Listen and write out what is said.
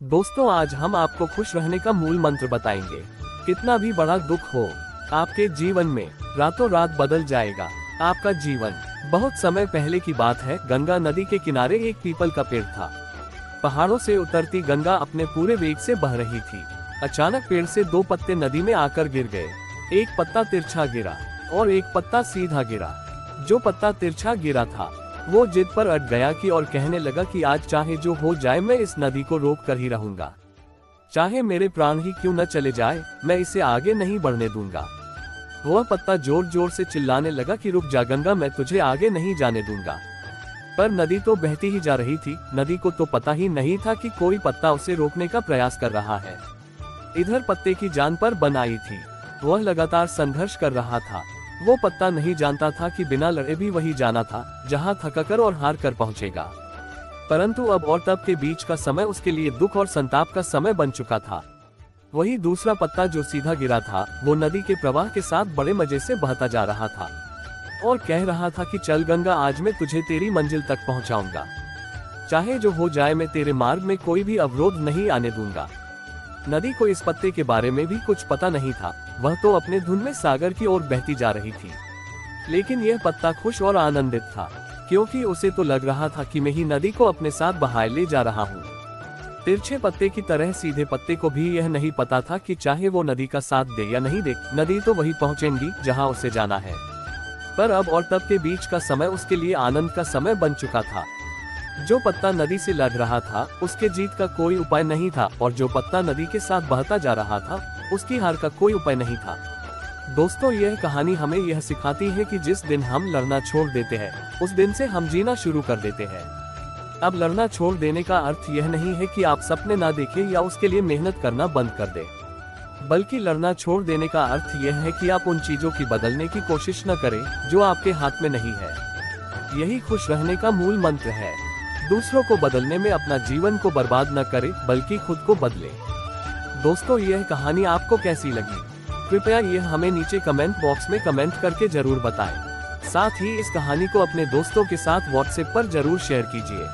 दोस्तों, आज हम आपको खुश रहने का मूल मंत्र बताएंगे। कितना भी बड़ा दुख हो आपके जीवन में, रातों रात बदल जाएगा आपका जीवन। बहुत समय पहले की बात है। गंगा नदी के किनारे एक पीपल का पेड़ था। पहाड़ों से उतरती गंगा अपने पूरे वेग से बह रही थी। अचानक पेड़ से दो पत्ते नदी में आकर गिर गए। एक पत्ता तिरछा गिरा और एक पत्ता सीधा गिरा। जो पत्ता तिरछा गिरा था वो जिद पर अड़ गया कि और कहने लगा कि आज चाहे जो हो जाए मैं इस नदी को रोक कर ही रहूंगा। चाहे मेरे प्राण ही क्यों न चले जाए, मैं इसे आगे नहीं बढ़ने दूंगा। वह पत्ता जोर जोर से चिल्लाने लगा कि रुक जा गंगा, मैं तुझे आगे नहीं जाने दूंगा। पर नदी तो बहती ही जा रही थी। नदी को तो पता ही नहीं था कि कोई पत्ता उसे रोकने का प्रयास कर रहा है। इधर पत्ते की जान पर बन आई थी। वह लगातार संघर्ष कर रहा था। वो पत्ता नहीं जानता था कि बिना लड़े भी वही जाना था जहां थककर और हार कर पहुंचेगा। परंतु अब और तब के बीच का समय उसके लिए दुख और संताप का समय बन चुका था। वही दूसरा पत्ता जो सीधा गिरा था वो नदी के प्रवाह के साथ बड़े मजे से बहता जा रहा था और कह रहा था कि चल गंगा, आज मैं तुझे तेरी मंजिल तक पहुंचाऊंगा। चाहे जो हो जाए, मैं तेरे मार्ग में कोई भी अवरोध नहीं आने दूंगा। नदी को इस पत्ते के बारे में भी कुछ पता नहीं था। वह तो अपने धुन में सागर की ओर बहती जा रही थी। लेकिन यह पत्ता खुश और आनंदित था, क्योंकि उसे तो लग रहा था कि मैं ही नदी को अपने साथ बहाए ले जा रहा हूँ। तिरछे पत्ते की तरह सीधे पत्ते को भी यह नहीं पता था कि चाहे वो नदी का साथ दे या नहीं दे, नदी तो वही पहुँचेंगी जहाँ उसे जाना है। पर अब और तब के बीच का समय उसके लिए आनंद का समय बन चुका था। जो पत्ता नदी से लड़ रहा था उसके जीत का कोई उपाय नहीं था, और जो पत्ता नदी के साथ बहता जा रहा था उसकी हार का कोई उपाय नहीं था। दोस्तों, यह कहानी हमें यह सिखाती है कि जिस दिन हम लड़ना छोड़ देते हैं उस दिन से हम जीना शुरू कर देते हैं। अब लड़ना छोड़ देने का अर्थ यह नहीं है कि आप सपने ना देखें या उसके लिए मेहनत करना बंद कर दें, बल्कि लड़ना छोड़ देने का अर्थ यह है कि आप उन चीजों की बदलने की कोशिश न करें जो आपके हाथ में नहीं है। यही खुश रहने का मूल मंत्र है। दूसरों को बदलने में अपना जीवन को बर्बाद न करें, बल्कि खुद को बदले। दोस्तों, यह कहानी आपको कैसी लगी? कृपया यह हमें नीचे कमेंट बॉक्स में कमेंट करके जरूर बताएं। साथ ही इस कहानी को अपने दोस्तों के साथ व्हाट्सएप पर जरूर शेयर कीजिए।